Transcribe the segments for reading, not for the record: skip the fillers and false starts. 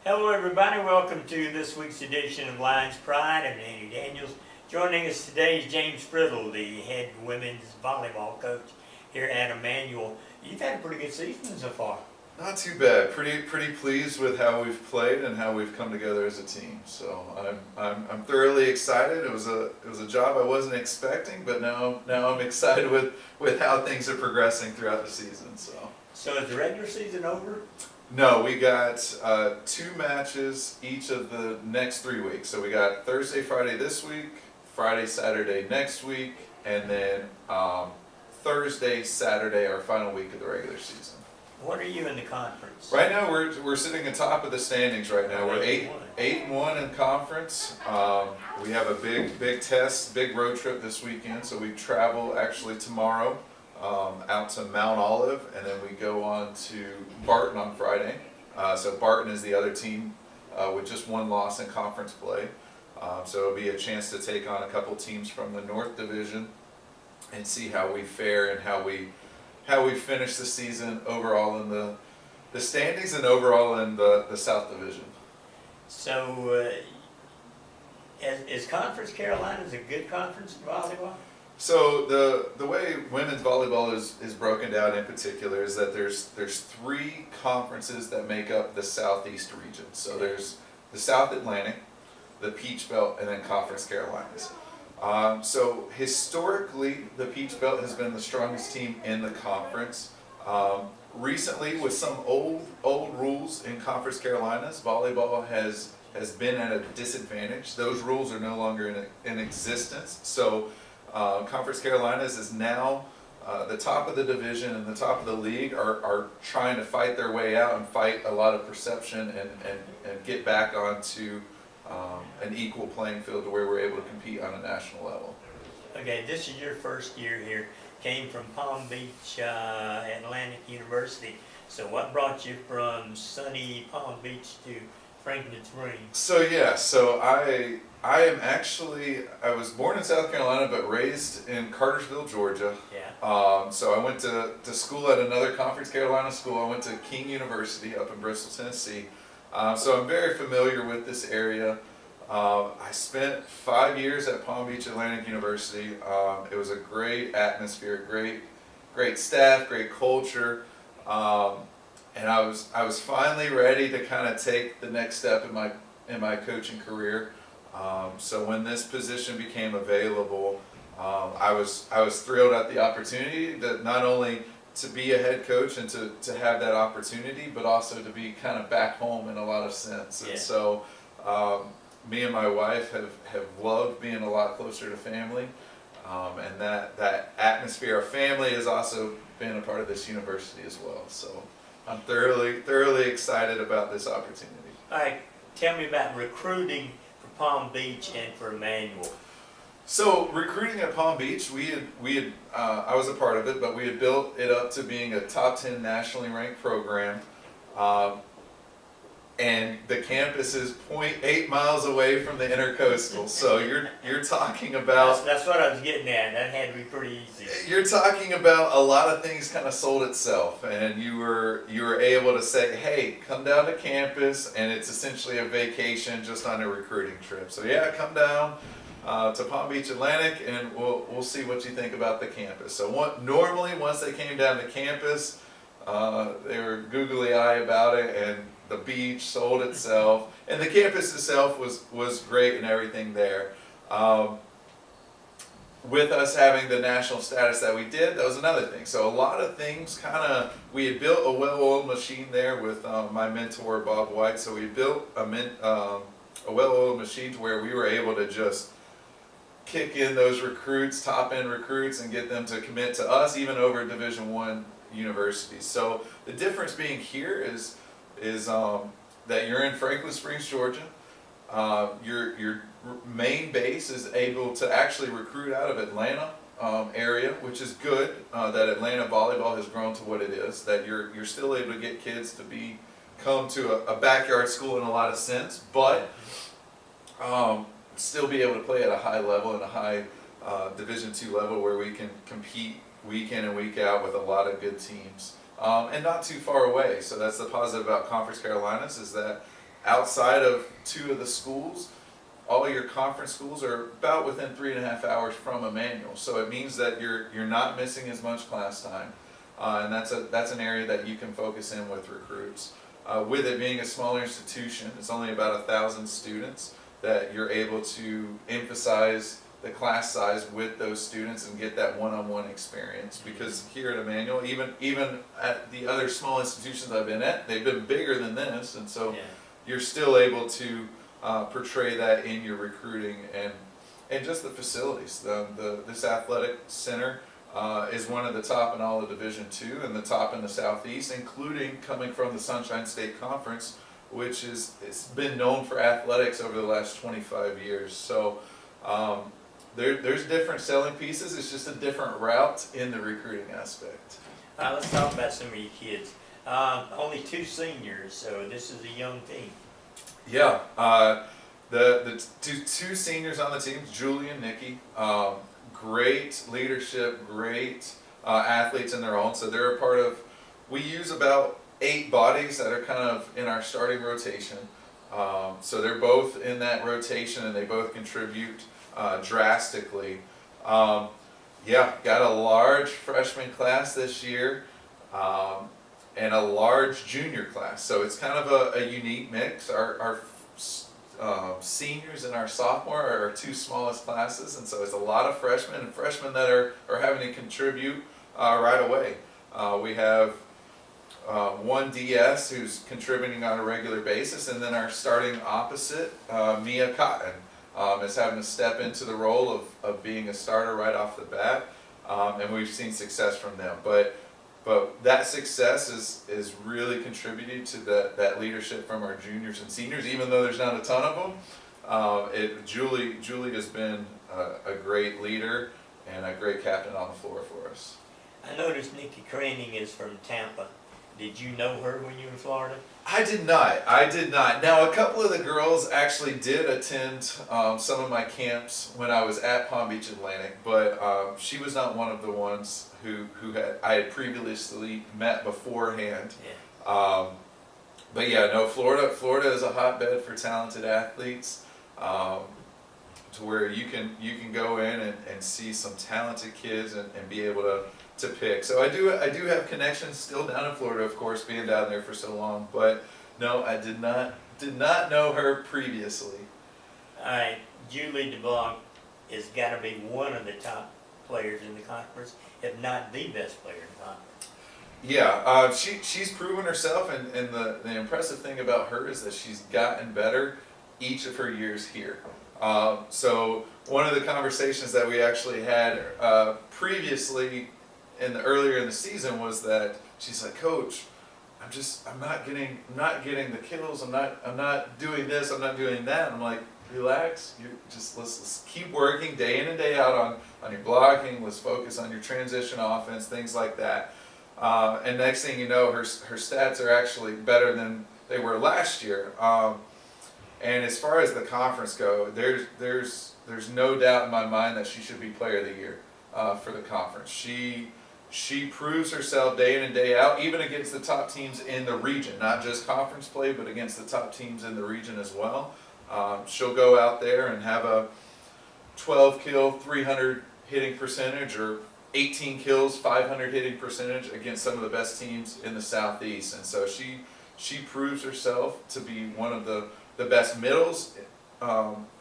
Hello everybody, welcome to this week's edition of Lions Pride. I'm Danny Daniels. Joining us today is James Friddle, the head women's volleyball coach here at Emmanuel. You've had a pretty good season so far. Not too bad. Pretty pleased with how we've played and how we've come together as a team. So I'm thoroughly excited. It was a job I wasn't expecting, but now I'm excited with how things are progressing throughout the season. So is the regular season over? No, we got 2 matches each of the next 3 weeks. So we got Thursday, Friday this week, Friday, Saturday next week, and then Thursday, Saturday, our final week of the regular season. What are you in the conference? Right now, we're sitting atop of the standings. Right now, we're 8-1 in conference. We have a big test, big road trip this weekend. So we travel actually tomorrow out to Mount Olive, and then we go on to Barton on Friday. So Barton is the other team with just 1 loss in conference play. So it'll be a chance to take on a couple teams from the North Division and see how we fare and how we finish the season overall in the standings and overall in the South Division. So is Conference Carolinas a good conference in volleyball? So the way women's volleyball is broken down in particular is that there's 3 conferences that make up the Southeast region. So there's the South Atlantic, the Peach Belt, and then Conference Carolinas. So historically, the Peach Belt has been the strongest team in the conference. Recently, with some old rules in Conference Carolinas, volleyball has been at a disadvantage. Those rules are no longer in existence. So Conference Carolinas is now the top of the division and the top of the league are trying to fight their way out and fight a lot of perception and get back onto an equal playing field to where we're able to compete on a national level. Okay, this is your first year here. Came from Palm Beach, Atlantic University. So what brought you from sunny Palm Beach to Franklin Springs? So I was born in South Carolina but raised in Cartersville, Georgia. Yeah. So I went to school at another Conference Carolina school. I went to King University up in Bristol, Tennessee. So I'm very familiar with this area. I spent 5 years at Palm Beach Atlantic University. It was a great atmosphere, great staff, great culture, and I was finally ready to kind of take the next step in my coaching career. So when this position became available, I was thrilled at the opportunity to not only to be a head coach and to have that opportunity, but also to be kind of back home in a lot of sense. Yeah. And so me and my wife have loved being a lot closer to family, and that atmosphere of family has also been a part of this university as well. So I'm thoroughly excited about this opportunity. All right, tell me about recruiting for Palm Beach and for Emmanuel. So recruiting at Palm Beach, I was a part of it, but we had built it up to being a top 10 nationally ranked program. And the campus is 0.8 miles away from the Intercoastal. So you're talking about... That's what I was getting at. That had to be pretty easy. You're talking about a lot of things kind of sold itself, and you were able to say, hey, come down to campus, and it's essentially a vacation just on a recruiting trip. So yeah, come down to Palm Beach Atlantic, and we'll see what you think about the campus. So normally once they came down to campus, they were googly eye about it, and the beach sold itself, and the campus itself was great and everything there. With us having the national status that we did, that was another thing. So a lot of things we had built a well-oiled machine there with my mentor Bob White. So we built a well-oiled machine to where we were able to just kick in those recruits, top-end recruits, and get them to commit to us, even over Division I universities. So the difference being here is that you're in Franklin Springs, Georgia. Your main base is able to actually recruit out of Atlanta area, which is good. That Atlanta volleyball has grown to what it is. That you're still able to get kids to come to a backyard school in a lot of sense, but still be able to play at a high level and a high Division II level where we can compete week in and week out with a lot of good teams. And not too far away. So that's the positive about Conference Carolinas, is that outside of 2 of the schools, all your conference schools are about within 3.5 hours from Emmanuel. So it means that you're not missing as much class time, and that's an area that you can focus in with recruits. With it being a smaller institution, it's only about 1,000 students, that you're able to emphasize the class size with those students and get that one-on-one experience. Because here at Emmanuel, even at the other small institutions I've been at, they've been bigger than this, and so you're still able to portray that in your recruiting and just the facilities. This athletic center is one of the top in all of Division II and the top in the Southeast, including coming from the Sunshine State Conference, which it's been known for athletics over the last 25 years. So there's different selling pieces. It's just a different route in the recruiting aspect. Let's talk about some of your kids. Only 2 seniors, so this is a young team. Yeah, the two seniors on the team, Julie and Nikki, great leadership, great athletes in their own. So they're a part of, we use about 8 bodies that are kind of in our starting rotation. So they're both in that rotation and they both contribute drastically. Got a large freshman class this year. And a large junior class, so it's kind of a unique mix. Our seniors and our sophomore are our 2 smallest classes, and so it's a lot of freshmen that are having to contribute right away. We have 1 DS who's contributing on a regular basis, and then our starting opposite, Mia Cotton, is having to step into the role of being a starter right off the bat, and we've seen success from them. But that success is really contributed to that leadership from our juniors and seniors, even though there's not a ton of them. Julie has been a great leader and a great captain on the floor for us. I noticed Nikki Craning is from Tampa. Did you know her when you were in Florida? I did not. Now, a couple of the girls actually did attend some of my camps when I was at Palm Beach Atlantic, but she was not one of the ones who I had previously met beforehand. Yeah. But yeah, no, Florida is a hotbed for talented athletes, to where you can go in and see some talented kids and be able to pick. So I do have connections still down in Florida, of course, being down there for so long. But no, I did not know her previously. All right, Julie DeBlanc has got to be one of the top players in the conference, if not the best player in the conference. Yeah, she's proven herself, and the impressive thing about her is that she's gotten better each of her years here. So one of the conversations that we actually had previously earlier in the season was that she's like, Coach, I'm not getting the kills. I'm not doing this. I'm not doing that. I'm like, relax. Let's keep working day in and day out on your blocking. Let's focus on your transition offense, things like that. And next thing you know, her stats are actually better than they were last year. And as far as the conference go, there's no doubt in my mind that she should be Player of the Year for the conference. She proves herself day in and day out, even against the top teams in the region, not just conference play, but against the top teams in the region as well. She'll go out there and have a 12 kill, 300 hitting percentage, or 18 kills, 500 hitting percentage against some of the best teams in the Southeast. And so she proves herself to be one of the best middles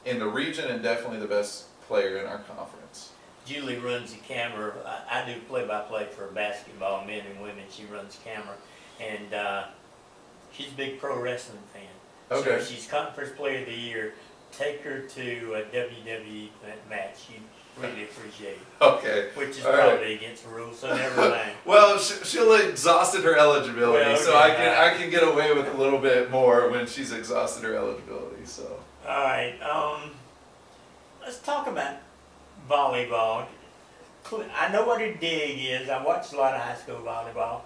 in the region, and definitely the best player in our conference. Julie runs the camera. I do play-by-play for basketball, men and women. She runs camera, and she's a big pro wrestling fan. Okay. So she's Conference Player of the Year. Take her to a WWE match. She'd really appreciate it. Okay. Which is All probably right. against the rules, so never mind. Well, she'll exhausted her eligibility, Well, so okay. I can get away with a little bit more when she's exhausted her eligibility. So. All right. Let's talk about volleyball. I know what a dig is. I watched a lot of high school volleyball.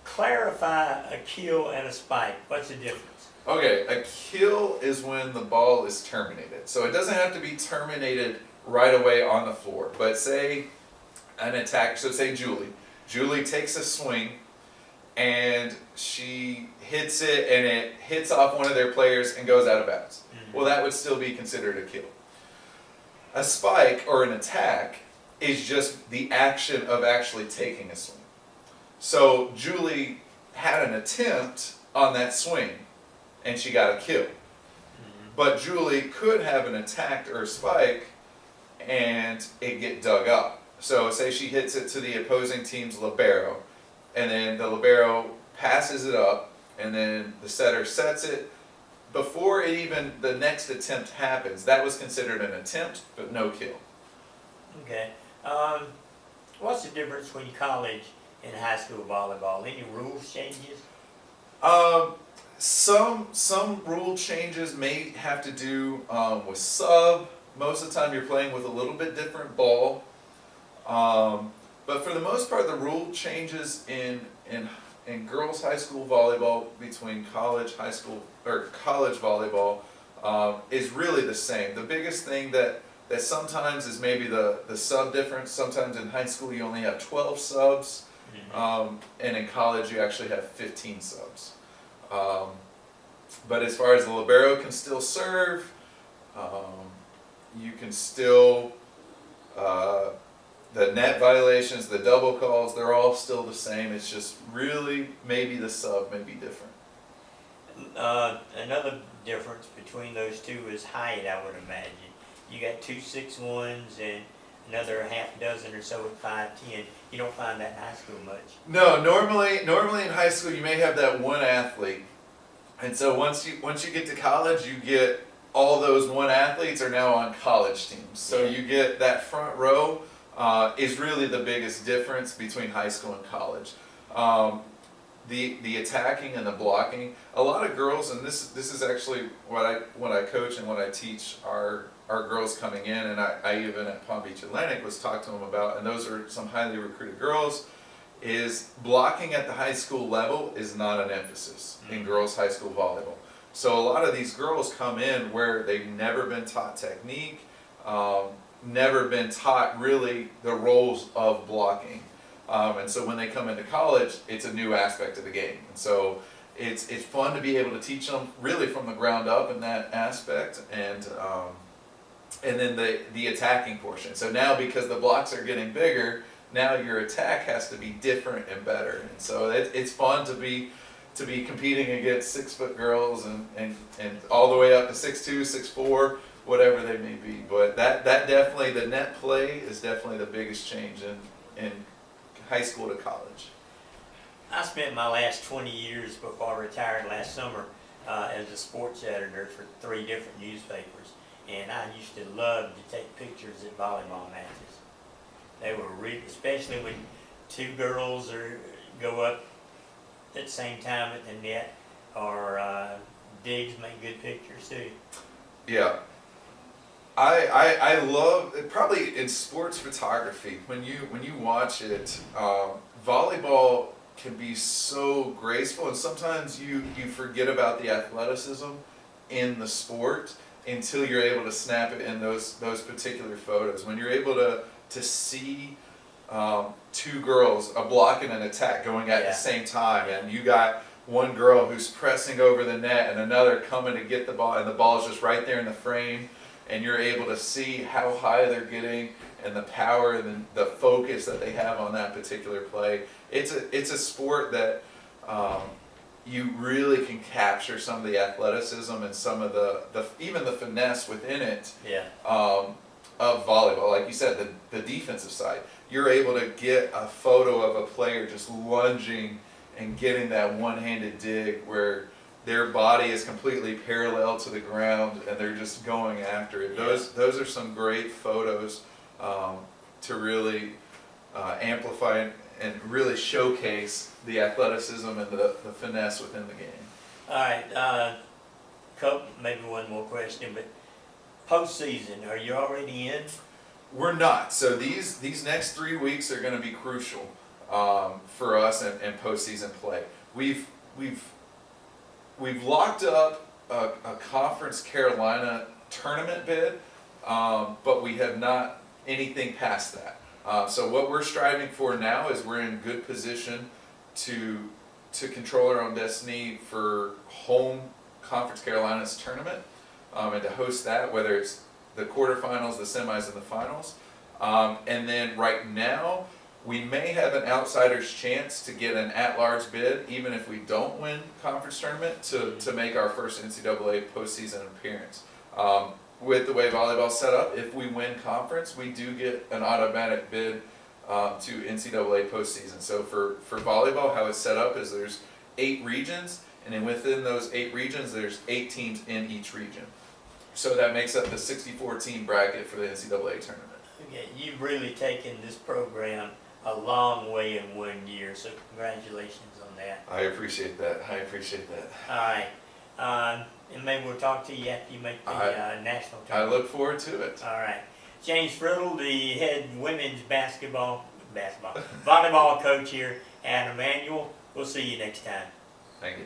Clarify a kill and a spike. What's the difference? Okay, a kill is when the ball is terminated. So it doesn't have to be terminated right away on the floor. But say an attack, so say Julie takes a swing and she hits it, and it hits off one of their players and goes out of bounds. Well, that would still be considered a kill. A spike or an attack is just the action of actually taking a swing. So Julie had an attempt on that swing, and she got a kill. But Julie could have an attack or a spike, and it get dug up. So say she hits it to the opposing team's libero, and then the libero passes it up, and then the setter sets it. Before it even the next attempt happens, that was considered an attempt, but no kill. Okay. What's the difference between college and high school volleyball? Any rules changes? Some rule changes may have to do with sub. Most of the time, you're playing with a little bit different ball. But for the most part, the rule changes in girls' high school volleyball between college, high school, or college volleyball is really the same. The biggest thing that sometimes is maybe the sub difference. Sometimes in high school you only have 12 subs, and in college you actually have 15 subs. But as far as the libero can still serve, you can still, the net violations, the double calls, they're all still the same. It's just really maybe the sub may be different. Another difference between those two is height, I would imagine. You got 2 6'1" and another half dozen or so at 5'10". You don't find that in high school much. No, normally in high school you may have that one athlete, and so once you get to college, you get all those one athletes are now on college teams. So you get that front row is really the biggest difference between high school and college. The attacking and the blocking. A lot of girls, and this is actually what I coach and what I teach our girls coming in, and I even at Palm Beach Atlantic was talking to them about, and those are some highly recruited girls, is blocking at the high school level is not an emphasis in girls high school volleyball. So a lot of these girls come in where they've never been taught technique, never been taught really the roles of blocking. And so when they come into college, it's a new aspect of the game. And so it's fun to be able to teach them really from the ground up in that aspect, and then the attacking portion. So now because the blocks are getting bigger, now your attack has to be different and better. And so it's fun to be competing against 6-foot girls and all the way up to 6'2", 6'4", whatever they may be. But that definitely, the net play is definitely the biggest change in high school to college. I spent my last 20 years before I retired last summer as a sports editor for 3 different newspapers, and I used to love to take pictures at volleyball matches. They were really, especially when 2 girls go up at the same time at the net, or digs make good pictures too. Yeah. I love it, probably in sports photography, when you watch it, volleyball can be so graceful, and sometimes you forget about the athleticism in the sport until you're able to snap it in those particular photos. When you're able to see 2 girls, a block and an attack going at the same time, and you got one girl who's pressing over the net and another coming to get the ball, and the ball's just right there in the frame, and you're able to see how high they're getting and the power and the focus that they have on that particular play. It's a sport that you really can capture some of the athleticism and some of the even the finesse within it of volleyball. Like you said, the defensive side. You're able to get a photo of a player just lunging and getting that one-handed dig where their body is completely parallel to the ground and they're just going after it. Those are some great photos to really amplify and really showcase the athleticism and the finesse within the game. All right, maybe one more question, but postseason, are you already in? We're not. So these next 3 weeks are going to be crucial for us in postseason play. We've locked up a Conference Carolina tournament bid, but we have not anything past that. So what we're striving for now is we're in good position to to control our own destiny for home Conference Carolinas tournament, and to host that, whether it's the quarterfinals, the semis, and the finals. And then right now, we may have an outsider's chance to get an at-large bid, even if we don't win conference tournament, to make our first NCAA postseason appearance. With the way volleyball's set up, if we win conference, we do get an automatic bid to NCAA postseason. So for volleyball, how it's set up is there's 8 regions, and then within those 8 regions, there's 8 teams in each region. So that makes up the 64-team bracket for the NCAA tournament. Okay, you've really taken this program a long way in 1 year, so congratulations on that. I appreciate that. I appreciate that. All right, and maybe we'll talk to you after you make the national I tournament. look forward to it. All right. James Friddle, the head women's volleyball coach here at Emmanuel. We'll see you next time. Thank you.